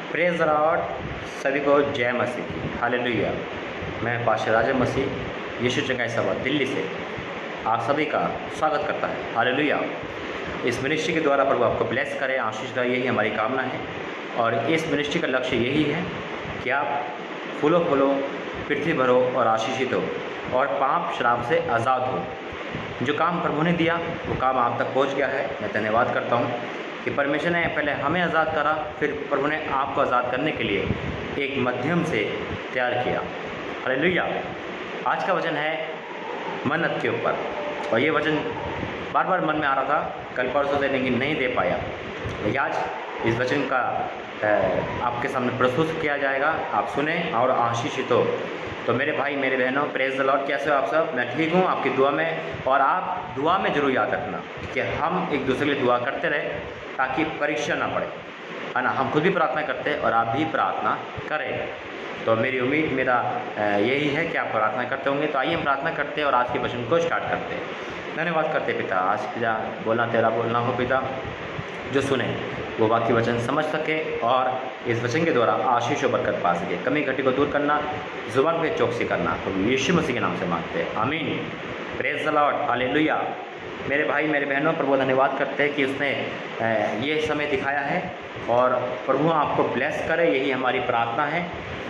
Praise the Lord. सभी को जय मसीह की। हालेलुया। मैं पास्टर राजा मसीह यीशु चंगाई सभा दिल्ली से आप सभी का स्वागत करता है। हालेलुया। इस मिनिस्ट्री के द्वारा प्रभु आपको ब्लेस करे, आशीष का, यही हमारी कामना है। और इस मिनिस्ट्री का लक्ष्य यही है कि आप फूलो फूलो, पृथ्वी भरो और आशीषित हो और पाप शराब से आज़ाद हो। जो काम प्रभु ने दिया वो काम आप तक पहुंच गया है। मैं धन्यवाद करता हूं कि परमेश्वर ने पहले हमें आज़ाद करा, फिर प्रभु ने आपको आज़ाद करने के लिए एक माध्यम से तैयार किया। हालेलुया। आज का वचन है मन्नत के ऊपर, और ये वचन बार बार मन में आ रहा था, कल परसों से, लेकिन नहीं दे पाया। तो आज इस वचन का आपके सामने प्रस्तुत किया जाएगा। आप सुने और आशीषित हो। तो मेरे भाई मेरे बहनों, प्रेज़ द लॉर्ड। कैसे हो आप सब? मैं ठीक हूँ, आपकी दुआ में। और आप दुआ में ज़रूर याद रखना कि हम एक दूसरे के लिए दुआ करते रहे ताकि परीक्षा ना पड़े, है ना। हम खुद भी प्रार्थना करते हैं और आप भी प्रार्थना करें। तो मेरी उम्मीद, मेरा यही है कि आप प्रार्थना करते होंगे। तो आइए हम प्रार्थना करते हैं और आज के वचन को स्टार्ट करते हैं। धन्यवाद करते पिता। आज पिता बोलना तेरा बोलना हो पिता, जो सुने वो वाक्य वचन समझ सके और इस वचन के द्वारा आशीष और बरकत पा सके। कमी घटी को दूर करना, जुबान पे चौकसी करना, तो यीशु मसीह के नाम से मांगते हैं, आमीन। Praise the Lord. हालेलुया। मेरे भाई मेरे बहनों, प्रभु धन्यवाद करते हैं कि उसने ये समय दिखाया है, और प्रभु आपको ब्लेस करे। यही हमारी प्रार्थना है,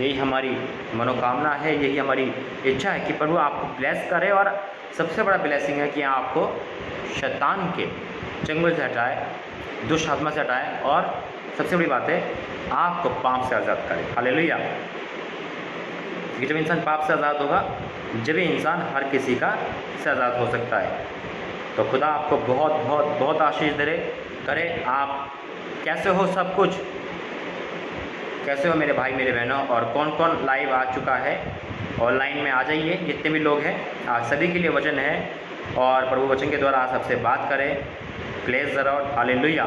यही हमारी मनोकामना है, यही हमारी इच्छा है कि प्रभु आपको ब्लेस करे। और सबसे बड़ा ब्लेसिंग है कि आप शैतान के चंगुल से हटाए, दुष्ट आत्मा से हटाए, और सबसे बड़ी बात है आपको पाप से आज़ाद करे। हालेलुया। कि जब इंसान पाप से आज़ाद होगा, जब इंसान हर किसी का से आज़ाद हो सकता है। तो खुदा आपको बहुत बहुत बहुत आशीष दे करे। आप कैसे हो? सब कुछ कैसे हो मेरे भाई मेरे बहनों? और कौन कौन लाइव आ चुका है? ऑनलाइन में आ जाइए, जितने भी लोग हैं। आज सभी के लिए वचन है और प्रभु वचन के द्वारा आप सबसे बात करें। Praise the Lord. हालेलुया।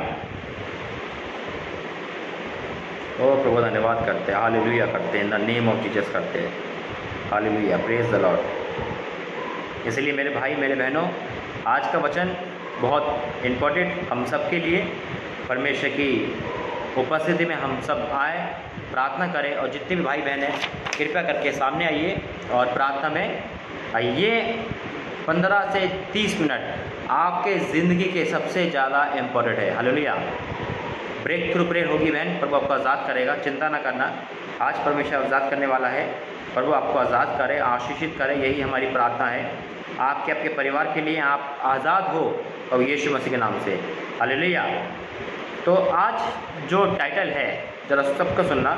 ओ प्रभु धन्यवाद करते हैं, हालेलुया करते हैं, in the name of Jesus करते हैं। हालेलुया। Praise the Lord. इसलिए मेरे भाई मेरे बहनों, आज का वचन बहुत इम्पोर्टेंट हम सब के लिए। परमेश्वर की उपस्थिति में हम सब आए, प्रार्थना करें। और जितने भी भाई बहन हैं, कृपया करके सामने आइए और प्रार्थना में आइए। 15 से 30 मिनट आपके ज़िंदगी के सबसे ज़्यादा इम्पोर्टेंट है। हालेलुया। ब्रेक थ्रू प्रेयर होगी बहन, प्रभु आपको आज़ाद करेगा, चिंता ना करना। आज परमेश्वर आज़ाद करने वाला है। प्रभु आपको आज़ाद करे, आशीषित करे, यही हमारी प्रार्थना है। आपके परिवार के लिए आप आज़ाद हो और यीशु मसीह के नाम से। हालेलुया। तो आज जो टाइटल है, ज़रा सबको सुनना,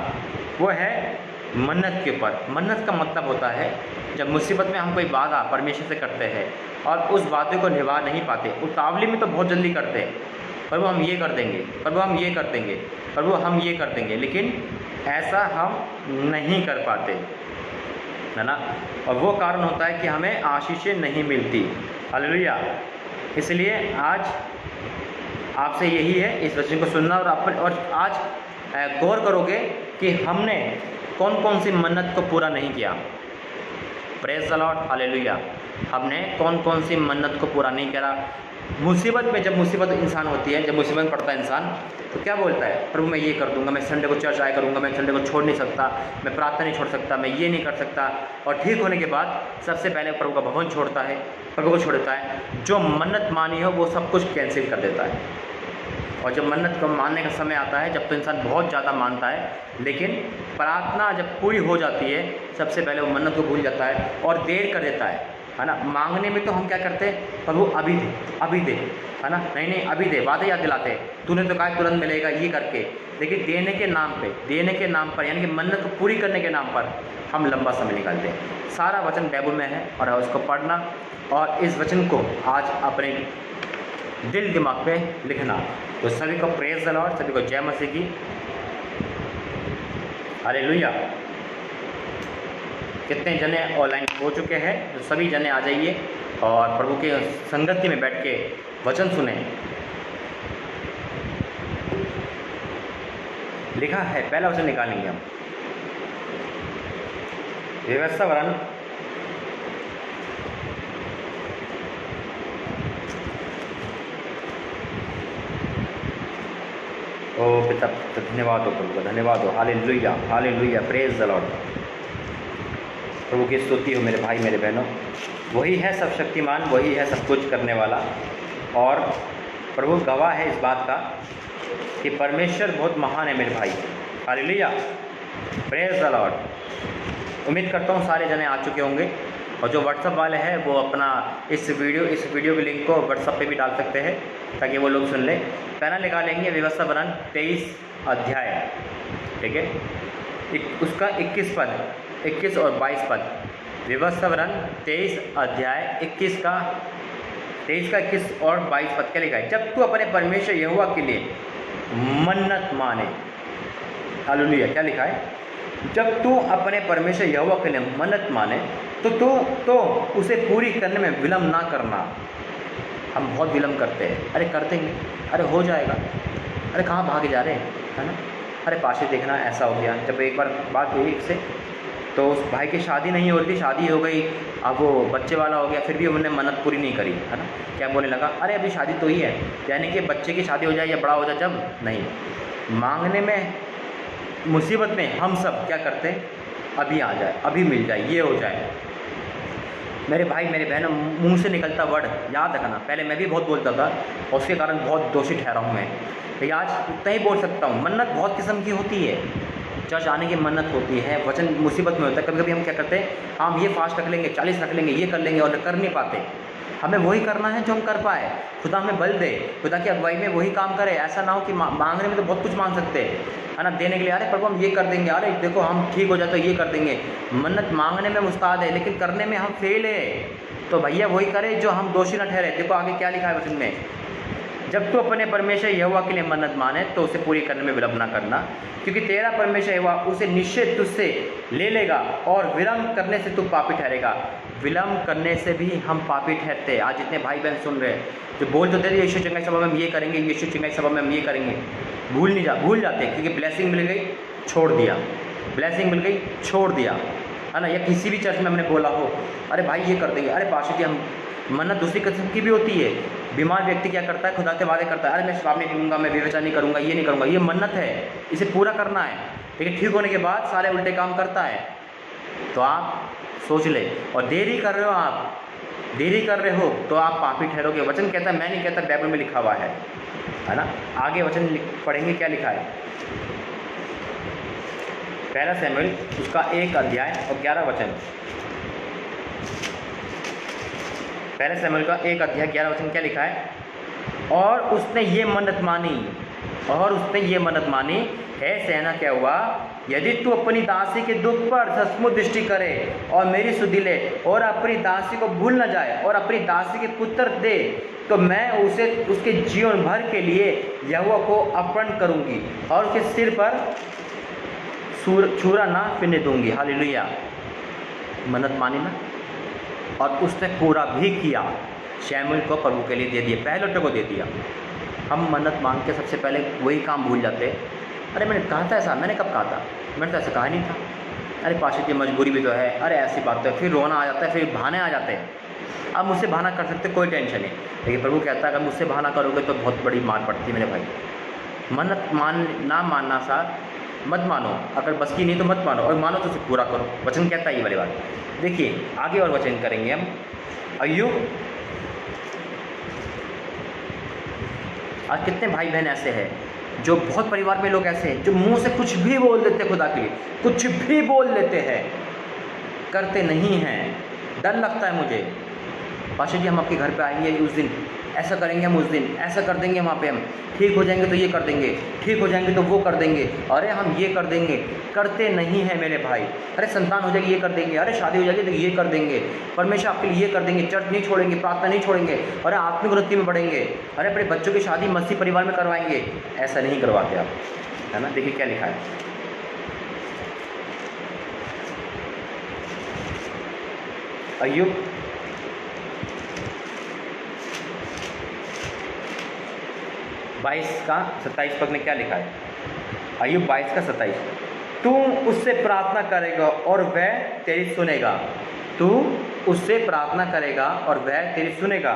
वो है मन्नत के ऊपर। मन्नत का मतलब होता है जब मुसीबत में हम कोई वादा परमेश्वर से करते हैं और उस वादे को निभा नहीं पाते। उतावली में तो बहुत जल्दी करते हैं, प्रभु हम ये कर देंगे, प्रभु हम ये कर देंगे, प्रभु हम ये कर देंगे, लेकिन ऐसा हम नहीं कर पाते, है ना। और वो कारण होता है कि हमें आशीषें नहीं मिलती। हालेलुया। इसलिए आज आपसे यही है, इस वचन को सुनना और आज गौर करोगे कि हमने कौन कौन सी मन्नत को पूरा नहीं किया। Praise the Lord. हालेलुया। हमने कौन कौन सी मन्नत को पूरा नहीं करा। मुसीबत में, जब मुसीबत इंसान होती है, जब मुसीबत में पड़ता है इंसान, तो क्या बोलता है? प्रभु मैं ये कर दूंगा, मैं संडे को चर्च आया करूंगा, मैं संडे को छोड़ नहीं सकता, मैं प्रार्थना नहीं छोड़ सकता, मैं ये नहीं कर सकता। और ठीक होने के बाद सबसे पहले प्रभु का भवन छोड़ता है, प्रभु को छोड़ देता है। जो मन्नत मानी हो वो सब कुछ कैंसिल कर देता है। और जब मन्नत को मानने का समय आता है, जब तो इंसान बहुत ज़्यादा मानता है, लेकिन प्रार्थना जब पूरी हो जाती है, सबसे पहले वो मन्नत को भूल जाता है और देर कर देता है ना। मांगने में तो हम क्या करते हैं? प्रभु अभी दे, अभी दे, है ना। नहीं नहीं अभी दे, वादे याद दिलाते हैं, तूने तो कहा तुरंत मिलेगा, ये करके। लेकिन देने के नाम पर, यानी कि मन्नत को पूरी करने के नाम पर हम लंबा समय निकालते हैं। सारा वचन बाइबल में है और उसको पढ़ना और इस वचन को आज अपने दिल दिमाग पे लिखना। तो सभी को प्रेज़ द लॉर्ड, सभी को जय मसीह की। हालेलुया। कितने जने ऑनलाइन हो चुके हैं? तो सभी जने आ जाइए और प्रभु के संगति में बैठ के वचन सुने। लिखा है, पहला वचन निकालेंगे हम। व्यवस्था वरन ओ पिता, धन्यवाद हो प्रभु का, धन्यवाद हो। Hallelujah, hallelujah, praise the Lord. प्रभु की स्तुति हो मेरे भाई मेरे बहनों। वही है सब शक्तिमान, वही है सब कुछ करने वाला, और प्रभु गवाह है इस बात का कि परमेश्वर बहुत महान है मेरे भाई। Hallelujah, praise the Lord. उम्मीद करता हूँ सारे जने आ चुके होंगे, और जो व्हाट्सअप वाले हैं वो अपना इस वीडियो के लिंक को व्हाट्सअप पे भी डाल सकते हैं ताकि वो लोग सुन लें। पहला निकालेंगे व्यवस्था वर्णन 23 अध्याय, ठीक है, उसका 21 पद, 21 और 22 पद। व्यवस्था वर्णन 23 अध्याय 23 का 21 और 22 पद क्या लिखा है? जब तू अपने परमेश्वर यहोवा के लिए मन्नत माने। हालेलुया, क्या लिखा है? जब तू अपने परमेश्वर यहोवा के लिए मन्नत माने तो उसे पूरी करने में विलम्ब ना करना। हम बहुत विलम्ब करते हैं, अरे कर देंगे, अरे हो जाएगा, अरे कहाँ भागे जा रहे हैं, है ना, अरे पासे देखना ऐसा हो गया। जब एक बार बात हुई एक से, तो उस भाई की शादी नहीं हो रही थी, शादी हो गई, अब वो बच्चे वाला हो गया, फिर भी उन्होंने मन्नत पूरी नहीं करी, है ना। क्या बोलने लगा? अरे अभी शादी तो ही है, यानी कि बच्चे की शादी हो जाए या बड़ा हो जाए, जब नहीं, मांगने में, मुसीबत में हम सब क्या करते हैं? अभी आ जाए, अभी मिल जाए, ये हो जाए। मेरे भाई मेरे बहनों, मुंह से निकलता वर्ड याद रखना। पहले मैं भी बहुत बोलता था और उसके कारण बहुत दोषी ठहरा हूँ मैं, लेकिन आज उतना ही बोल सकता हूँ। मन्नत बहुत किस्म की होती है, चर्च आने की मन्नत होती है, वचन मुसीबत में होता है। कभी कभी हम क्या करते हैं, हम ये फास्ट रख लेंगे, 40 रख लेंगे, ये कर लेंगे, और कर नहीं पाते। हमें वही करना है जो हम कर पाए। खुदा हमें बल दे, खुदा की अगुवाई में वही काम करे। ऐसा ना हो कि मांगने में तो बहुत कुछ मांग सकते हैं, है ना, देने के लिए अरे प्रभु हम ये कर देंगे, अरे देखो हम ठीक हो जाए तो ये कर देंगे। मन्नत मांगने में मुस्ताद है, लेकिन करने में हम फेल है। तो भैया वही करे जो हम दोषी न ठहरे। देखो आगे क्या लिखा है वचन में, जब तू अपने परमेश्वर यहोवा के लिए मन्नत माने तो उसे पूरी करने में विलम्ब न करना, क्योंकि तेरा परमेश्वर यहोवा उसे निश्चय तुझसे ले लेगा, और विलम्ब करने से तू पापी ठहरेगा। विलम्ब करने से भी हम पापी ठहरते हैं। आज जितने भाई बहन सुन रहे हैं, जो बोल तो दे यीशु चंगाई सभा में हम ये करेंगे, यीशु चंगाई सभा में हम ये करेंगे, भूल जाते, क्योंकि ब्लेसिंग मिल गई छोड़ दिया, ब्लेसिंग मिल गई छोड़ दिया, है ना। या किसी भी चर्च में हमने बोला हो, अरे भाई ये कर देंगे, अरे पास्टर जी हम, मन्नत दूसरी किस्म की भी होती है। बीमार व्यक्ति क्या करता है? खुदा से वादे करता है, अरे मैं शराब नहीं पीऊँगा, मैं व्यभिचार नहीं करूँगा, ये नहीं करूँगा, ये मन्नत है, इसे पूरा करना है। लेकिन ठीक होने के बाद सारे उल्टे काम करता है। तो आप सोच ले, और देरी कर रहे हो, आप देरी कर रहे हो तो आप पापी ठहरोगे। वचन कहता है, मैं नहीं कहता, बाइबल में लिखा हुआ है ना। आगे वचन पढ़ेंगे, क्या लिखा है? पहला शमूएल उसका 1 अध्याय और 11 वचन। पहले शमूएल का 1 अध्याय 11 वचन क्या लिखा है? और उसने ये मन्नत मानी, और उसने ये मन्नत मानी, हे सेना क्या हुआ, यदि तू अपनी दासी के दुख पर सचमुच दृष्टि करे और मेरी सुधि ले, और अपनी दासी को भूल न जाए, और अपनी दासी के पुत्र दे, तो मैं उसे उसके जीवन भर के लिए यहोवा को अर्पण करूँगी, और उसके सिर पर छुरा ना फिरने दूँगी। हालेलुया, मन्नत मानी ना, और उसने पूरा भी किया। शमूएल को प्रभु के लिए दे दिया, पहले को दे दिया। हम मन्नत मांग के सबसे पहले वही काम भूल जाते हैं। अरे मैंने कहा था ऐसा, मैंने कब कहा था, मैंने तो ऐसा कहा नहीं था, अरे पास्टर जी मजबूरी भी तो है, अरे ऐसी बात तो है, फिर रोना आ जाता है, फिर बहाने आ जाते हैं। अब मुझसे बहाना कर सकते, कोई टेंशन नहीं, लेकिन प्रभु कहता है अगर मुझसे बहाना करोगे तो बहुत बड़ी मार पड़ती है मेरे भाई। मन्नत ना मानना सा मत मानो, अगर बस की नहीं तो मत मानो, और मानो तो उसे पूरा करो। वचन कहता है ये वाली बात। देखिए आगे और वचन करेंगे हम। अय्यूब, आज कितने भाई बहन ऐसे हैं, जो बहुत परिवार में लोग ऐसे हैं जो मुंह से कुछ भी बोल देते, खुदा के लिए कुछ भी बोल लेते हैं, करते नहीं हैं। डर लगता है मुझे, पास्टर जी हम आपके घर पे आएंगे उस दिन, ऐसा करेंगे हम उस दिन, ऐसा कर देंगे वहाँ पे, हम ठीक हो जाएंगे तो ये कर देंगे, ठीक हो जाएंगे तो वो कर देंगे, अरे हम ये कर देंगे, करते नहीं हैं मेरे भाई। अरे संतान हो जाएगी ये कर देंगे, अरे शादी हो जाएगी तो ये कर देंगे, परमेश्वर आपके लिए ये कर देंगे, चर्च नहीं छोड़ेंगे, प्रार्थना नहीं छोड़ेंगे, अरे आत्मिक उन्नति में बढ़ेंगे, अरे अपने बच्चों की शादी मसीह परिवार में करवाएंगे। ऐसा नहीं करवाते आप, है ना। देखिए क्या लिखा है, अय्यूब 22 का 27 पद में क्या लिखा है? अय्यूब 22 का 27, तू उससे प्रार्थना करेगा और वह तेरी सुनेगा, तू उससे प्रार्थना करेगा और वह तेरी सुनेगा,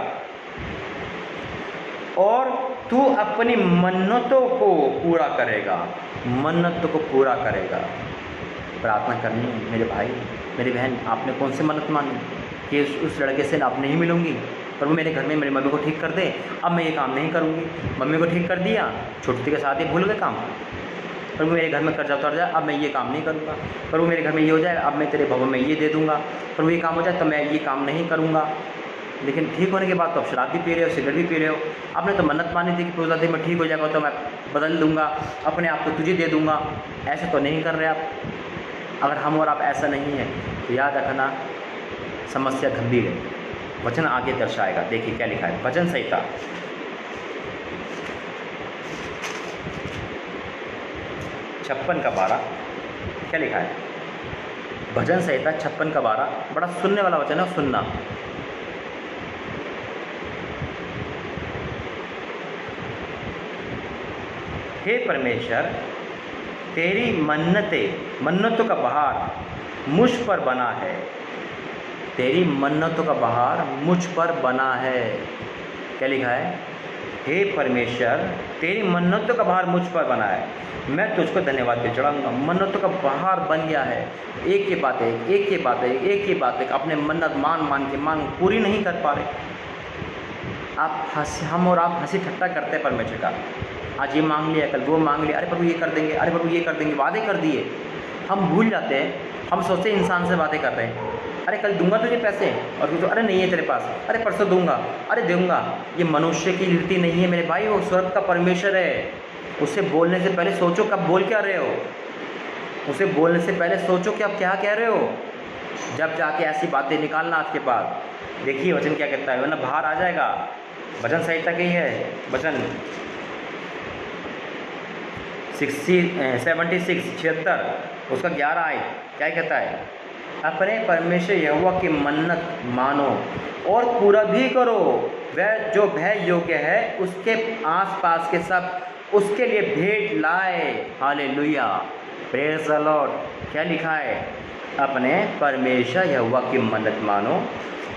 और तू अपनी मन्नतों को पूरा करेगा, मन्नतों को पूरा करेगा। प्रार्थना करनी है मेरे भाई मेरी बहन, आपने कौन सी मन्नत मानी कि उस लड़के से आप नहीं मिलूंगी, पर वो मेरे घर में मेरी मम्मी को ठीक कर दे, अब मैं ये काम नहीं करूँगी। मम्मी को ठीक कर दिया, छुट्टी के साथ ही भूल गए काम। पर वो मेरे घर में कर्जा उतर जाए, अब मैं ये काम नहीं करूँगा। पर वो मेरे घर में ये हो जाए, अब मैं तेरे भवन में ये दे दूँगा। पर वो ये काम हो जाए तो मैं ये काम नहीं करूँगा। लेकिन ठीक होने के बाद तो अब शराब भी पी रहे हो, सिगरेट भी पी रहे हो। आपने तो मन्नत मानी थी कि पूरा दिन में ठीक हो जाएगा तो मैं बदल दूँगा, अपने आप को तुझे दे दूँगा। ऐसे तो नहीं कर रहे आप। अगर हम और आप ऐसा नहीं है तो याद रखना समस्या गंभीर है। वचन आगे दर्शाएगा, देखिए क्या लिखा है। भजन संहिता 56:12 क्या लिखा है। भजन संहिता 56:12 बड़ा सुनने वाला वचन है, सुनना। हे परमेश्वर, तेरी मन्नतों का बहार मुझ पर बना है। तेरी मन्नतों का बहार मुझ पर बना है। क्या लिखा है। हे परमेश्वर, तेरी मन्नतों का बहार मुझ पर बना है, मैं तुझको धन्यवाद पे चढ़ाऊँगा। मन्नतों का बहार बन गया है। एक के बात एक अपने मन्नत मान के मांग पूरी नहीं कर पा रहे। हम और आप हंसी ठट्टा करते हैं परमेश्वर का। आज ये मांग लिया, कल वो मांग लिया, अरे प्रभु ये कर देंगे, अरे प्रभु ये कर देंगे, वादे कर दिए। हम भूल जाते हैं, हम सोचते हैं इंसान से वादे कर रहे हैं, अरे कल दूंगा तुझे पैसे, और तू तो अरे नहीं है तेरे पास, अरे परसों दूंगा, अरे दूंगा। ये मनुष्य की रीति नहीं है मेरे भाई, वो स्वर्ग का परमेश्वर है। उसे बोलने से पहले सोचो कि आप बोल क्या रहे हो। उसे बोलने से पहले सोचो कि आप क्या कह रहे हो, जब जाके ऐसी बातें निकालना आपके पास। देखिए वचन क्या कहता है, वरना बाहर आ जाएगा। भजन संहिता की है, वचन 76 उसका 11 आए क्या कहता है। अपने परमेश्वर यहोवा की मन्नत मानो और पूरा भी करो, वह जो भय योग्य है उसके आसपास के सब उसके लिए भेंट लाए। Hallelujah, praise the Lord. क्या लिखा है। अपने परमेश्वर यहोवा की मन्नत मानो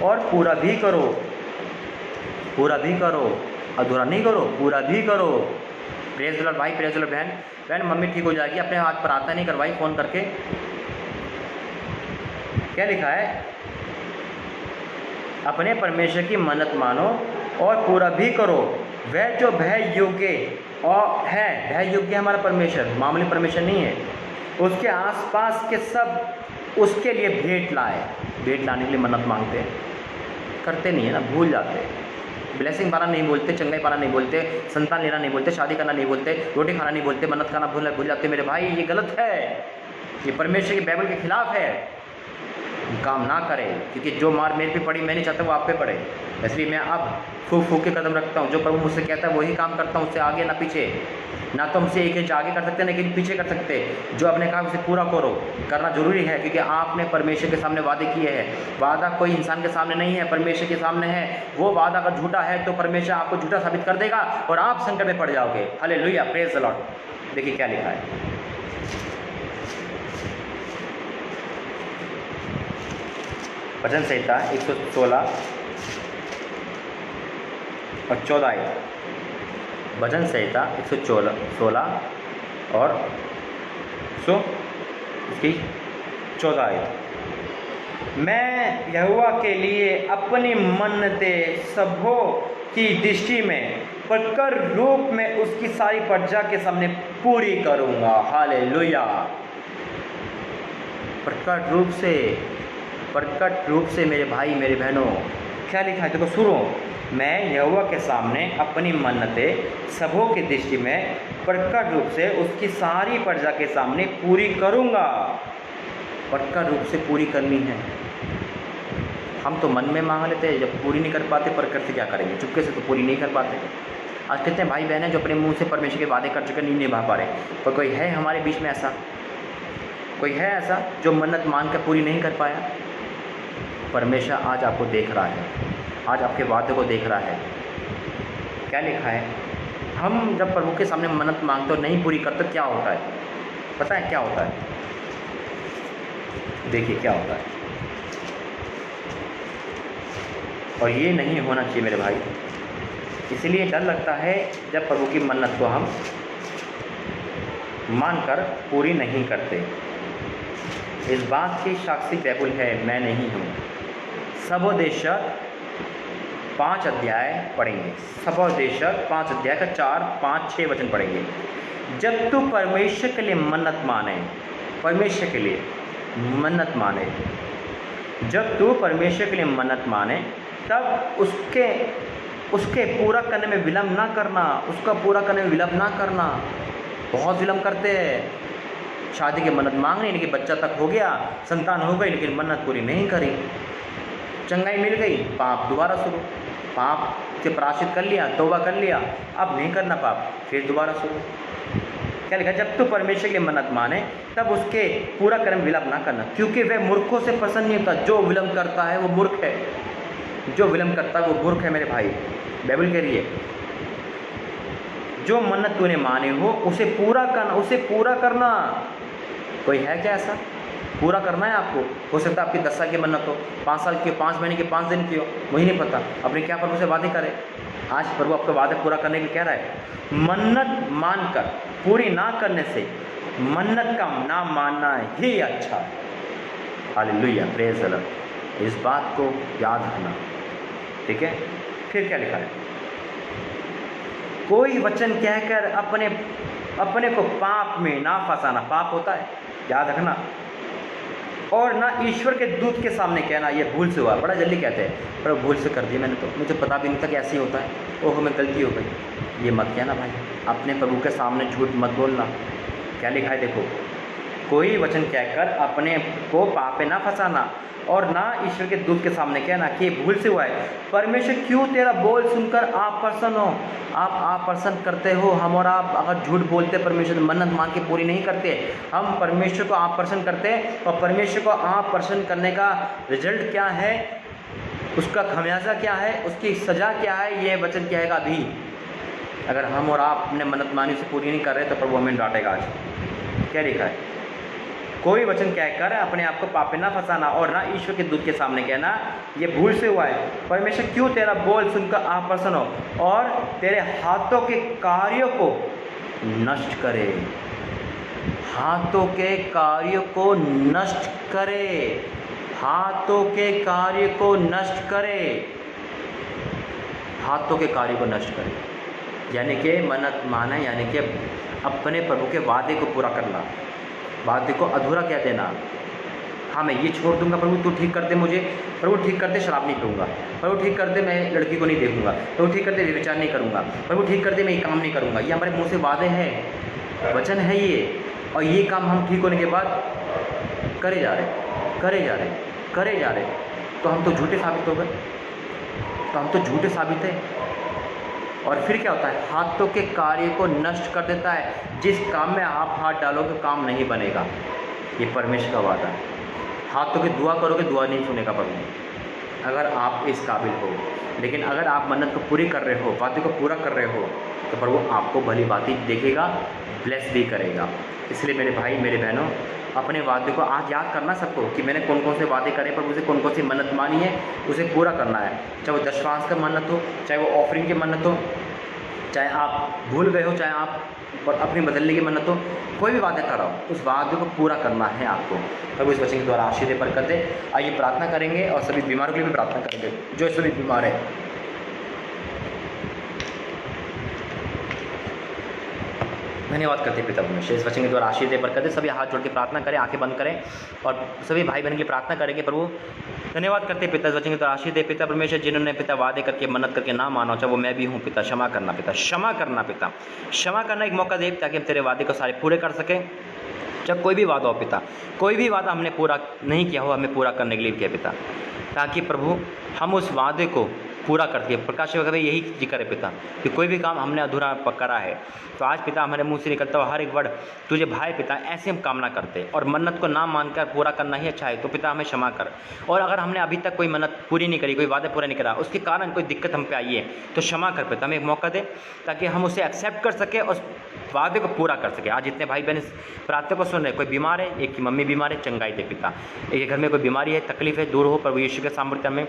और पूरा भी करो। पूरा भी करो, अधूरा नहीं करो, पूरा भी करो। प्रेज द लॉर्ड भाई, प्रेज द लॉर्ड बहन मम्मी ठीक हो जाएगी, अपने हाथ प्रार्थना नहीं करवाई फ़ोन करके। क्या लिखा है। अपने परमेश्वर की मन्नत मानो और पूरा भी करो, वह जो भय योग्य और है, भय योग्य हमारा परमेश्वर, मामूली परमेश्वर नहीं है। उसके आसपास के सब उसके लिए भेंट लाए। भेंट लाने के लिए मन्नत मांगते हैं, करते नहीं है ना, भूल जाते हैं। ब्लेसिंग पाना नहीं बोलते, चंगाई पाना नहीं बोलते, संतान लेना नहीं बोलते, शादी करना नहीं बोलते, रोटी खाना नहीं बोलते, मन्नत खाना भूल जाते। मेरे भाई ये गलत है, ये परमेश्वर की बाइबल के खिलाफ है। ये काम ना करें, क्योंकि जो मार मेरे पे पड़ी मैं नहीं चाहता वो आप पे पड़े। इसलिए मैं अब फूक के कदम रखता हूँ। जो प्रभु मुझसे कहता है वही काम करता हूँ, उससे आगे ना पीछे। ना तो हमसे एक इंच आगे कर सकते हैं, लेकिन पीछे कर सकते। जो आपने कहा उसे पूरा करो, करना जरूरी है, क्योंकि आपने परमेश्वर के सामने वादे किए हैं। वादा कोई इंसान के सामने नहीं है, परमेश्वर के सामने है। वो वादा अगर झूठा है तो परमेश्वर आपको झूठा साबित कर देगा और आप संकट में पड़ जाओगे। Hallelujah, praise the Lord. देखिए क्या लिखा है। भजन संहिता 116 और 14। भजन संहिता 116 और इसकी 14। मैं यहोवा के लिए अपनी मन्नतें सबों की दृष्टि में प्रकट रूप में उसकी सारी प्रजा के सामने पूरी करूँगा। हालेलुया, प्रकट रूप से मेरे भाई मेरे बहनों। क्या लिखा है देखो, सुनो। मैं यहोवा के सामने अपनी मन्नतें सबों की दृष्टि में प्रकट रूप से उसकी सारी प्रजा के सामने पूरी करूँगा। प्रकट रूप से पूरी करनी है। हम तो मन में मांग लेते हैं, जब पूरी नहीं कर पाते प्रकट से क्या करेंगे, चुपके से तो पूरी नहीं कर पाते। आज कितने भाई बहन हैं जो अपने मुंह से परमेश्वर के वादे कर चुके, नहीं निभा पा रहे। पर कोई है हमारे बीच में ऐसा, कोई है ऐसा जो मन्नत मांग कर पूरी नहीं कर पाया। परमेश्वर आज आपको देख रहा है, आज आपके वादे को देख रहा है। क्या लिखा है। हम जब प्रभु के सामने मन्नत मांगते और नहीं पूरी करते क्या होता है, पता है क्या होता है। देखिए क्या होता है। और ये नहीं होना चाहिए मेरे भाई। इसलिए डर लगता है जब प्रभु की मन्नत को हम मानकर पूरी नहीं करते। इस बात की साक्षी बाइबल है, मैं नहीं हूँ। सबोपदेशक 5 अध्याय पढ़ेंगे। सबोपदेशक 5 अध्याय का 4, 5, 6 वचन पढ़ेंगे। जब तू परमेश्वर के लिए मन्नत माने, परमेश्वर के लिए मन्नत माने, जब तू परमेश्वर के लिए मन्नत माने, तब उसके पूरा करने में विलंब ना करना, उसका पूरा करने में विलंब ना करना। बहुत विलंब करते हैं। शादी की मन्नत मांग रही, लेकिन बच्चा तक हो गया, संतान हो गई, लेकिन मन्नत पूरी नहीं करी। चंगाई मिल गई, पाप दोबारा शुरू, पाप से प्रायश्चित कर लिया, तौबा कर लिया, अब नहीं करना पाप, फिर दोबारा शुरू। क्या लिखा? जब तू परमेश्वर के लिए मन्नत माने, तब उसके पूरा करने में विलंब ना करना, क्योंकि वह मूर्खों से प्रसन्न नहीं होता। जो विलंब करता है वो मूर्ख है, जो विलंब करता है वो मूर्ख है मेरे भाई। बाइबल कह रही है, जो मन्नत तूने माने हो उसे पूरा करना, उसे पूरा करना। कोई है क्या ऐसा? पूरा करना है आपको। हो सकता है आपकी 10 साल की मन्नत हो, 5 साल की हो, 5 महीने की, 5 दिन की हो, मुझे नहीं पता। अपने क्या प्रभु से वादे करे? आज प्रभु आपका वादे पूरा करने के लिए कह रहा है। मन्नत मानकर पूरी ना करने से मन्नत का ना मानना ही अच्छा है। Hallelujah, praise the Lord. इस बात को याद रखना, ठीक है। फिर क्या लिखा है? कोई वचन कहकर अपने को पाप में ना फंसाना। पाप होता है, याद रखना। और ना ईश्वर के दूत के सामने कहना ये भूल से हुआ। बड़ा जल्दी कहते हैं, पर भूल से कर दिया मैंने, तो मुझे पता भी नहीं था कि ऐसे ही होता है, ओह हमें गलती हो गई। ये मत कहना भाई, अपने प्रभु के सामने झूठ मत बोलना। क्या लिखा है देखो, कोई वचन कहकर अपने को पाप में ना फंसाना, और ना ईश्वर के दूत के सामने कहना कि ये भूल से हुआ है। परमेश्वर क्यों तेरा बोल सुनकर आप प्रसन्न हो? आप प्रसन्न करते हो। हम और आप अगर झूठ बोलते, परमेश्वर मन्नत मांग के पूरी नहीं करते, हम परमेश्वर को आप प्रसन्न करते, और परमेश्वर को आप प्रसन्न करने का रिजल्ट क्या है, उसका खमियाजा क्या है, उसकी सज़ा क्या है, ये वचन कहेगा अभी। अगर हम और आप अपने मन्नत मांगी से पूरी नहीं कर रहे तो प्रभु हमें डांटेगा आज। क्या लिखा है? कोई वचन कहकर अपने आप को पाप में ना फंसाना, और ना ईश्वर के दूत के सामने कहना ये भूल से हुआ है। परमेश्वर क्यों तेरा बोल सुनकर आप प्रसन्न हो, और तेरे हाथों के कार्यों को नष्ट करे। हाथों के कार्यों को नष्ट करे, हाथों के कार्य को नष्ट करे, हाथों के कार्य को नष्ट करे। यानी कि मन्नत माना, यानी कि अपने प्रभु के वादे को पूरा करना, वादे को अधूरा कह देना। हाँ मैं ये छोड़ दूंगा प्रभु, तू ठीक कर दे मुझे, प्रभु ठीक कर दे शराब नहीं पीऊँगा, प्रभु ठीक कर दे मैं लड़की को नहीं देखूंगा, प्रभु ठीक कर दे व्यभिचार नहीं करूँगा, प्रभु ठीक कर दे मैं ये काम नहीं करूँगा। ये हमारे मुँह से वादे हैं, वचन है ये, और ये काम हम ठीक होने के बाद करे जा रहे, करे जा रहे, करे जा रहे, तो हम तो झूठे साबित हो गए, तो हम तो झूठे साबित हैं। और फिर क्या होता है? हाथों के कार्य को नष्ट कर देता है। जिस काम में आप हाथ डालोगे काम नहीं बनेगा, ये परमेश्वर का वादा है। हाथों की दुआ करोगे, दुआ नहीं सुनेगा प्रभु, अगर आप इस काबिल हो। लेकिन अगर आप मन्नत को पूरी कर रहे हो, वादे को पूरा कर रहे हो, तो प्रभु आपको भली बातें देखेगा, ब्लेस भी करेगा। इसलिए मेरे भाई मेरे बहनों, अपने वादे को आज याद करना सबको कि मैंने कौन कौन से वादे करे, प्रभु से कौन कौन सी मन्नत मानी है, उसे पूरा करना है। चाहे वो दशवांश का मन्नत हो, चाहे वो ऑफरिंग की मन्नत हो, चाहे आप भूल गए हो, चाहे आप अपनी बदलने की मन्नत हो, कोई भी वादा कर रहा हो, उस वादे को पूरा करना है आपको। प्रभु इस वचन के द्वारा आशीष दे, बरकत दे। आइए प्रार्थना करेंगे, और सभी बीमारों के लिए भी प्रार्थना करेंगे जो सभी बीमार है। धन्यवाद करते पिता परमेश्वर, इस वचन के द्वारा आशीष दे, बरकत दे। सभी हाथ जोड़ के प्रार्थना करें, आंखें बंद करें, और सभी भाई बहन के लिए प्रार्थना करेंगे। प्रभु धन्यवाद करते पिता, इस वचन के द्वारा आशीष दे पिता परमेश्वर। जिन्होंने पिता वादे करके मन्नत करके ना मानो, चाहे वो मैं भी हूँ पिता, क्षमा करना पिता, क्षमा करना पिता, क्षमा करना एक मौका दे, ताकि हम तेरे वादे को सारे पूरे कर सकें। चाहे कोई भी वादा हो पिता, कोई भी वादा हमने पूरा नहीं किया हो, हमें पूरा करने के लिए किया पिता, ताकि प्रभु हम उस वादे को पूरा कर दिए। प्रकाश वगैरह यही जिक्र है पिता, कि कोई भी काम हमने अधूरा करा है, तो आज पिता हमारे मुंह से निकलता हुआ हर एक वर्ड तुझे भाई पिता, ऐसे हम काम ना करते, और मन्नत को ना मानकर पूरा करना ही अच्छा है। तो पिता हमें क्षमा कर, और अगर हमने अभी तक कोई मन्नत पूरी नहीं करी, कोई वादा पूरा नहीं करा, उसके कारण कोई दिक्कत हम पे आई है, तो क्षमा कर पिता, हमें एक मौका दे, ताकि हम उसे एक्सेप्ट कर सकें और वादे को पूरा कर सके। आज जितने भाई बहन इस प्रार्थना को सुन रहे, कोई बीमार है, एक की मम्मी बीमार है, चंगाई दे पिता। एक घर में कोई बीमारी है, तकलीफ है, दूर हो, प्रभु यीशु के सामर्थ्य में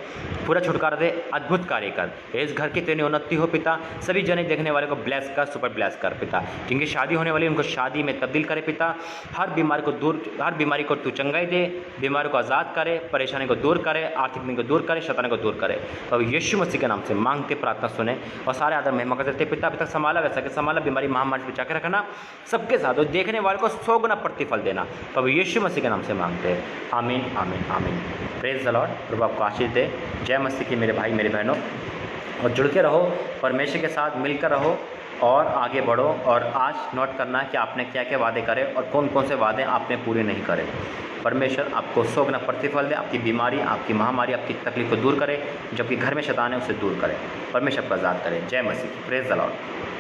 पूरा छुटकारा दे, अद्भुत कार्य कर। इस घर की तेरी उन्नति हो पिता, सभी जने देखने वाले को ब्लेस कर, सुपर ब्लेस कर पिता। जिनकी शादी होने वाली उनको शादी में तब्दील करे पिता। हर बीमारी को तू चंगाई दे, बीमारी को आज़ाद करे, परेशानी को दूर करे, आर्थिक दिन को दूर करे, शैतान को दूर करे। प्रभु यीशु मसीह के नाम से मांगते, प्रार्थना सुने और सारे आदर महिमा करते थे पिता। अभी तक संभाला वैसा कि संभाला, बीमारी महामारी से बचा के रखना सबके साथ, और देखने वाले को 100 गुना प्रतिफल देना। प्रभु यीशु मसीह के नाम से मांगते हैं, आमीन आमीन आमीन। Praise the Lord. प्रभु आपको आशीष दे। जय मसीह की मेरे भाई मेरे बहनों, और जुड़ के रहो, परमेश्वर के साथ मिलकर रहो और आगे बढ़ो। और आज नोट करना है कि आपने क्या क्या वादे करे और कौन कौन से वादे आपने पूरे नहीं करे। परमेश्वर आपको 100 गुना प्रतिफल दे, आपकी बीमारी, आपकी महामारी, आपकी तकलीफ को दूर करे, जबकि घर में शैतान है उसे दूर करे। परमेश्वर आपको आज़ाद करे। जय मसीह। Praise the Lord.